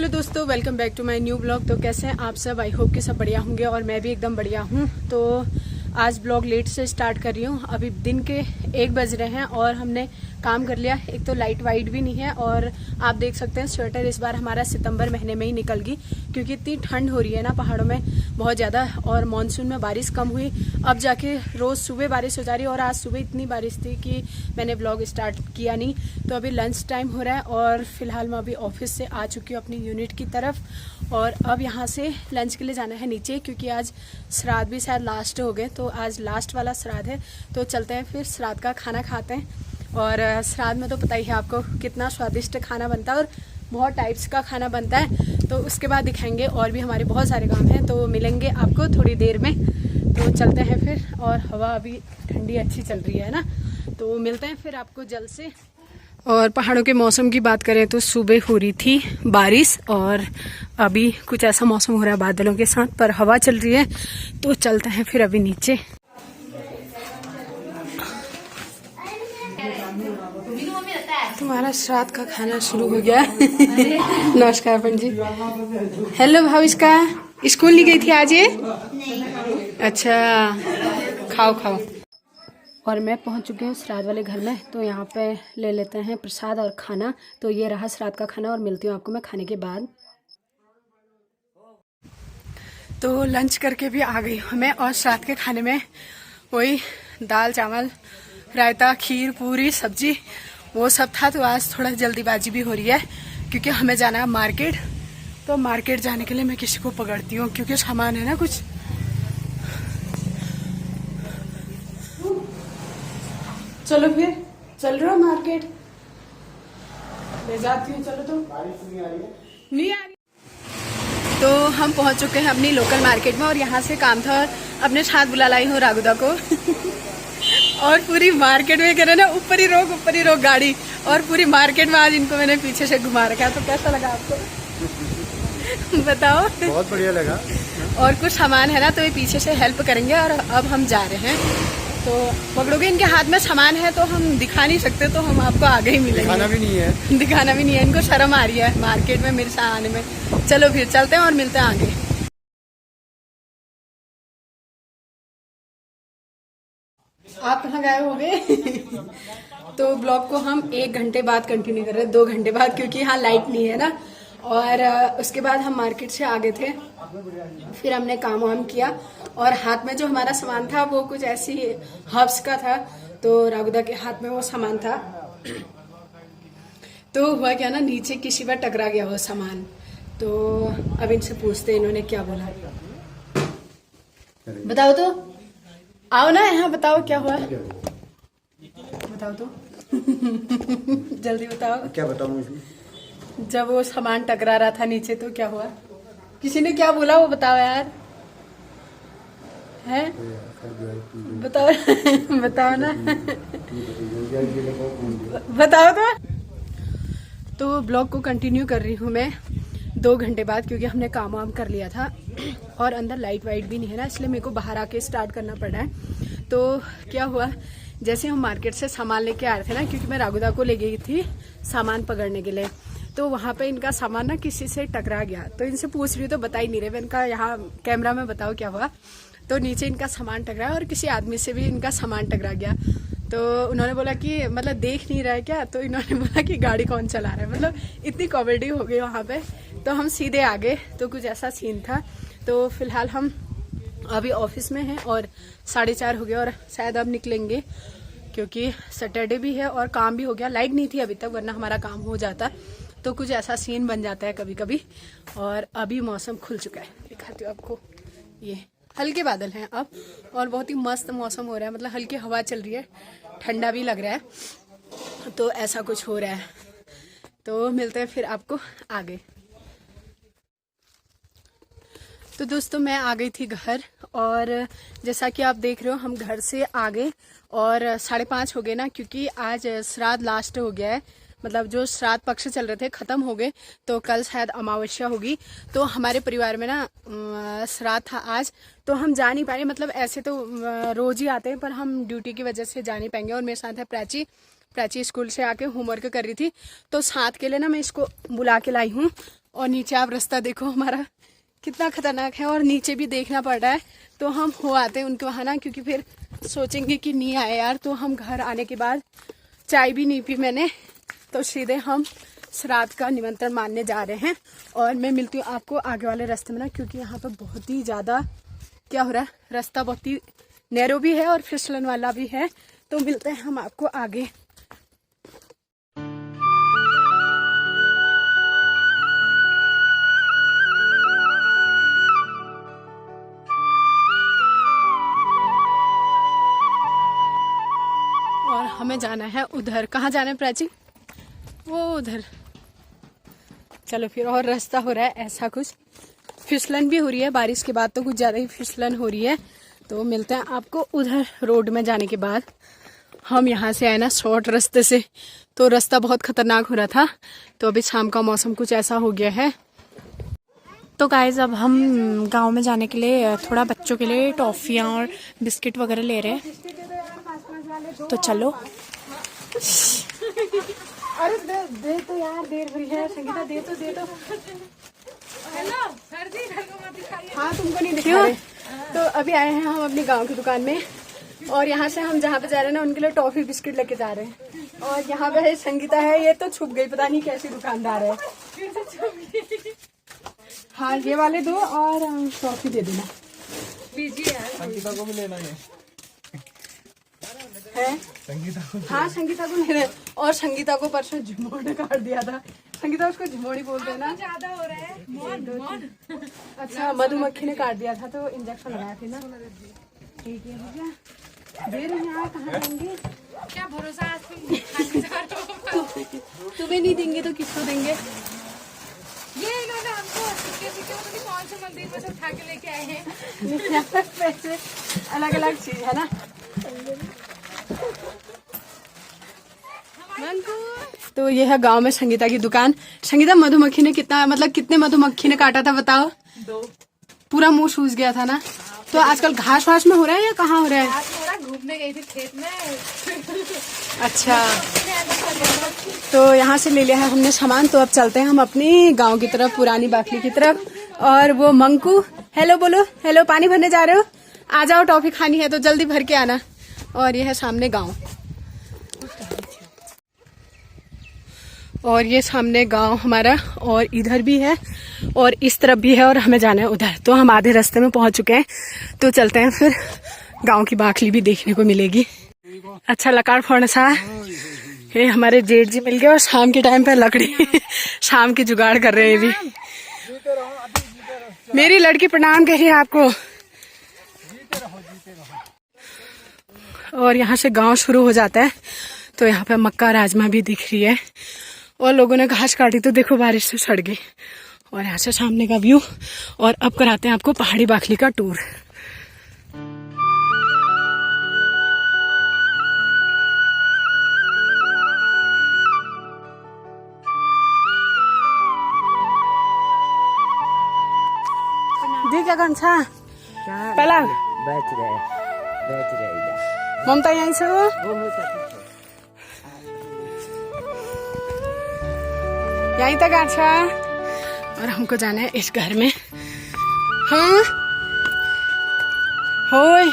Hello दोस्तों, welcome back to my new blog. तो कैसे हैं आप सब? आई होप कि सब बढ़िया होंगे और मैं भी एकदम बढ़िया हूँ। तो आज ब्लॉग लेट से स्टार्ट कर रही हूँ। अभी दिन के 1 बज रहे हैं और हमने काम कर लिया। एक तो लाइट वाइट भी नहीं है और आप देख सकते हैं स्वेटर इस बार हमारा सितंबर महीने में ही निकल गई, क्योंकि इतनी ठंड हो रही है ना पहाड़ों में बहुत ज़्यादा। और मानसून में बारिश कम हुई, अब जाके रोज़ सुबह बारिश हो जा रही है। और आज सुबह इतनी बारिश थी कि मैंने ब्लॉग स्टार्ट किया नहीं। तो अभी लंच टाइम हो रहा है और फिलहाल मैं अभी ऑफिस से आ चुकी हूँ अपनी यूनिट की तरफ। और अब यहाँ से लंच के लिए जाना है नीचे, क्योंकि आज श्राद्ध भी शायद लास्ट हो गए। तो आज लास्ट वाला श्राद्ध है, तो चलते हैं फिर श्राद्ध का खाना खाते हैं। और श्राद्ध में तो पता ही है आपको कितना स्वादिष्ट खाना बनता है और बहुत टाइप्स का खाना बनता है। तो उसके बाद दिखाएंगे, और भी हमारे बहुत सारे काम हैं, तो मिलेंगे आपको थोड़ी देर में। तो चलते हैं फिर। और हवा अभी ठंडी अच्छी चल रही है ना, तो मिलते हैं फिर आपको जल्द से। और पहाड़ों के मौसम की बात करें तो सुबह हो रही थी बारिश और अभी कुछ ऐसा मौसम हो रहा है बादलों के साथ, पर हवा चल रही है। तो चलते हैं फिर अभी नीचे। तुम्हारा श्राद्ध का खाना शुरू हो गया। नमस्कार पंडित जी। हेलो भाविष्का, स्कूल नहीं गई थी आज ये? अच्छा, खाओ खाओ। और मैं पहुंच चुकी हूँ श्राद्ध वाले घर में। तो यहाँ पे ले लेते हैं प्रसाद और खाना। तो ये रहा श्राद्ध का खाना और मिलती हूँ आपको मैं खाने के बाद। तो लंच करके भी आ गई हूँ मैं, और श्राद्ध के खाने में वही दाल चावल रायता खीर पूरी सब्जी वो सब था। तो आज थोड़ा जल्दीबाजी भी हो रही है, क्योंकि हमें जाना है मार्केट। तो मार्केट जाने के लिए मैं किसी को पकड़ती हूँ, क्योंकि सामान है ना कुछ। चलो फिर चल रहे हो मार्केट? ले जाती हूँ, चलो। तो नहीं आ रही है। तो हम पहुंच चुके हैं अपनी लोकल मार्केट में, और यहाँ से काम था अपने साथ बुला लाई हूँ राघुदा को। और पूरी मार्केट में कह रहे ना ऊपर ही रोक गाड़ी, और पूरी मार्केट में आज इनको मैंने पीछे से घुमा रखा। तो कैसा लगा आपको? बताओ। बहुत बढ़िया लगा। और कुछ सामान है ना, तो ये पीछे से हेल्प करेंगे। और अब हम जा रहे हैं, तो पकड़ोगे। इनके हाथ में सामान है तो हम दिखा नहीं सकते, तो हम आपको आगे ही मिलेंगे। दिखाना भी नहीं है। इनको शर्म आ रही है मार्केट में मेरे साथ आने में। चलो फिर चलते हैं और मिलते हैं आगे। आप कहाँ गए हो गए? तो ब्लॉग को हम 1 घंटे बाद कंटिन्यू कर रहे हैं, 2 घंटे बाद, क्योंकि यहाँ लाइट नहीं है ना। और उसके बाद हम मार्केट से आ गए थे, फिर हमने काम वाम किया। और हाथ में जो हमारा सामान था वो कुछ ऐसी हर्ब्स का था, तो राघुदा के हाथ में वो सामान था। तो हुआ क्या ना, नीचे किसी बार टकरा गया वो सामान। तो अब इनसे पूछते इन्होंने क्या बोला। बताओ तो, आओ ना यहाँ, बताओ क्या हुआ, बताओ तो। जल्दी बताओ। क्या बताऊं इसमें? जब वो सामान टकरा रहा था नीचे तो क्या हुआ? किसी ने क्या बोला वो बताओ यार। है बताओ। बताओ ना। बताओ तो ब्लॉग को कंटिन्यू कर रही हूँ मैं 2 घंटे बाद, क्योंकि हमने काम वाम कर लिया था और अंदर लाइट वाइट भी नहीं है ना, इसलिए मेरे को बाहर आके स्टार्ट करना पड़ा है। तो क्या हुआ, जैसे हम मार्केट से सामान लेके आ रहे थे ना, क्योंकि मैं राघुदा को ले गई थी सामान पकड़ने के लिए, तो वहाँ पे इनका सामान ना किसी से टकरा गया। तो इनसे पूछ रही हूँ तो बता ही नहीं रहे। मैं इनका यहाँ कैमरा में बताओ क्या हुआ। तो नीचे इनका सामान टकरा और किसी आदमी से भी इनका सामान टकरा गया। तो उन्होंने बोला कि मतलब देख नहीं रहा है क्या? तो इन्होंने बोला कि गाड़ी कौन चला रहा है। मतलब इतनी कॉमेडी हो गई वहाँ पे। तो हम सीधे आ गए, तो कुछ ऐसा सीन था। तो फिलहाल हम अभी ऑफिस में हैं और 4:30 हो गया और शायद अब निकलेंगे, क्योंकि सैटरडे भी है और काम भी हो गया। लाइट नहीं थी अभी तक, वरना हमारा काम हो जाता। तो कुछ ऐसा सीन बन जाता है कभी कभी। और अभी मौसम खुल चुका है, दिखाती हूँ आपको। ये हल्के बादल हैं अब, और बहुत ही मस्त मौसम हो रहा है। मतलब हल्की हवा चल रही है, ठंडा भी लग रहा है। तो ऐसा कुछ हो रहा है। तो मिलते हैं फिर आपको आगे। तो दोस्तों मैं आ गई थी घर, और जैसा कि आप देख रहे हो हम घर से आ गए और 5:30 हो गए ना, क्योंकि आज श्राद्ध लास्ट हो गया है। मतलब जो श्राद्ध पक्ष चल रहे थे खत्म हो गए, तो कल शायद अमावस्या होगी। तो हमारे परिवार में ना श्राद्ध था आज, तो हम जा नहीं पाए। मतलब ऐसे तो रोज ही आते हैं, पर हम ड्यूटी की वजह से जा नहीं पाएंगे। और मेरे साथ है प्राची स्कूल से आके होमवर्क कर रही थी, तो साथ के लिए ना मैं इसको बुला के लाई हूँ। और नीचे आप रास्ता देखो हमारा कितना खतरनाक है, और नीचे भी देखना पड़ रहा है। तो हम हो आते हैं उनके वहाँ ना, क्योंकि फिर सोचेंगे कि नहीं आए यार। तो हम घर आने के बाद चाय भी नहीं पी मैंने, तो सीधे हम श्राद्ध का निमंत्रण मानने जा रहे हैं। और मैं मिलती हूँ आपको आगे वाले रास्ते में ना, क्योंकि यहाँ पर बहुत ही ज़्यादा क्या हो रहा है, रास्ता बहुत ही नैरो भी है और फिसलन वाला भी है। तो मिलते हैं हम आपको आगे। और हमें जाना है उधर। कहाँ जाना है प्राची? वो उधर। चलो फिर। और रास्ता हो रहा है ऐसा कुछ, फिसलन भी हो रही है, बारिश के बाद तो कुछ ज़्यादा ही फिसलन हो रही है। तो मिलते हैं आपको उधर रोड में जाने के बाद। हम यहाँ से आए ना शॉर्ट रास्ते से, तो रास्ता बहुत खतरनाक हो रहा था। तो अभी शाम का मौसम कुछ ऐसा हो गया है। तो गाइज अब हम गांव में जाने के लिए थोड़ा बच्चों के लिए टॉफियाँ और बिस्किट वगैरह ले रहे हैं। तो चलो। अरे दे तो यार, देर हुई है। संगीता दे तो। हेलो सर्दी, हाँ तुमको नहीं दिखा रहे। तो अभी आए हैं हम अपनी गांव की दुकान में, और यहाँ से हम जहाँ पे जा रहे हैं ना उनके लिए टॉफी बिस्किट लेके जा रहे हैं। और यहाँ पे है संगीता है, ये तो छुप गई, पता नहीं कैसी दुकानदार है। हाँ ये वाले दो और टॉफी दे देना। संगीता को भी लेना है। संगीता को? हाँ संगीता को ले रहे। और संगीता को परसों झुमोड़ काट दिया था। संगीता उसको झुमोड़ी बोलते हैं ना। ज्यादा हो रहा है। अच्छा मधुमक्खी ने काट दिया था तो इंजेक्शन लगाया थे ना। ठीक है भैया, दे रहे हैं। आप कहाँ देंगे? क्या भरोसा आज तुम्हें नहीं देंगे तो किसको देंगे? ये इन्होंने हमको सिक्के कौन से मंदिर में से उठा के लेके आए हैं। पैसे अलग अलग चीज है ना। तो ये है गांव में संगीता की दुकान। संगीता मधुमक्खी ने कितने मधुमक्खी ने काटा था बताओ? 2। पूरा मुंह सूज गया था ना। तो आजकल घास वास में हो रहा है या कहाँ हो रहा है? आज थोड़ा घूमने गई थी खेत में। अच्छा, तो यहाँ से ले लिया है हमने सामान। तो अब चलते हैं हम अपनी गांव की तरफ, पुरानी बाखली की तरफ। और वो मंकू, हेलो बोलो। हेलो, पानी भरने जा रहे हो? आ जाओ, टॉफी खानी है तो जल्दी भर के आना। और ये है सामने गांव, और ये सामने गांव हमारा, और इधर भी है और इस तरफ भी है, और हमें जाना है उधर। तो हम आधे रास्ते में पहुंच चुके हैं। तो चलते हैं फिर, गांव की बाखली भी देखने को मिलेगी। अच्छा लकार फोड़ सा, ये हमारे जेठ जी मिल गए और शाम के टाइम पे लकड़ी शाम की जुगाड़ कर रहे हैं भी। मेरी लड़की प्रणाम कह रही है आपको। और यहाँ से गांव शुरू हो जाता है। तो यहाँ पे मक्का राजमा भी दिख रही है, और लोगों ने घास काटी तो देखो बारिश से सड़ गई। और यहाँ से सामने का व्यू। और अब कराते हैं आपको पहाड़ी बाखली का टूर। दी क्या कंसा पहला बैठ रहे ममता यहीं से हो? यहीं तक। अच्छा, और हमको जाना है इस घर में। हाँ होय।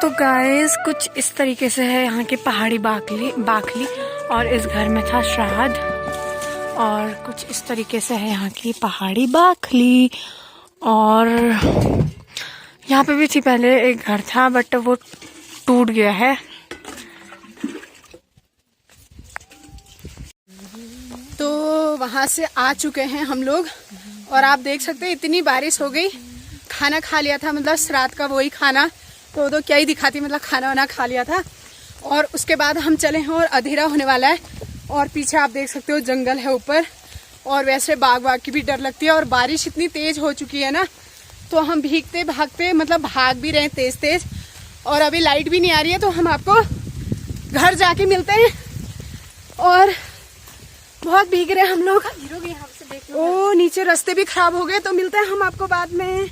तो गाइस कुछ इस तरीके से है यहाँ की पहाड़ी बाखली। और इस घर में था श्राद्ध। और कुछ इस तरीके से है यहाँ की पहाड़ी बाखली। और यहाँ पे भी थी पहले एक घर था, बट वो टूट गया है। तो वहाँ से आ चुके हैं हम लोग, और आप देख सकते हैं इतनी बारिश हो गई। खाना खा लिया था, मतलब श्राद्ध का वही खाना, तो क्या ही दिखाती, मतलब खाना वाना खा लिया था। और उसके बाद हम चले हैं और अंधेरा होने वाला है। और पीछे आप देख सकते हो जंगल है ऊपर, और वैसे बाग की भी डर लगती है। और बारिश इतनी तेज हो चुकी है ना, तो हम भीगते भागते मतलब भाग भी रहे हैं तेज तेज। और अभी लाइट भी नहीं आ रही है, तो हम आपको घर जाके मिलते हैं। और बहुत भीग रहे हैं हम लोग। गिरोगे यहाँ से देख लो। ओ नीचे रास्ते भी खराब हो गए, तो मिलते हैं हम आपको बाद में।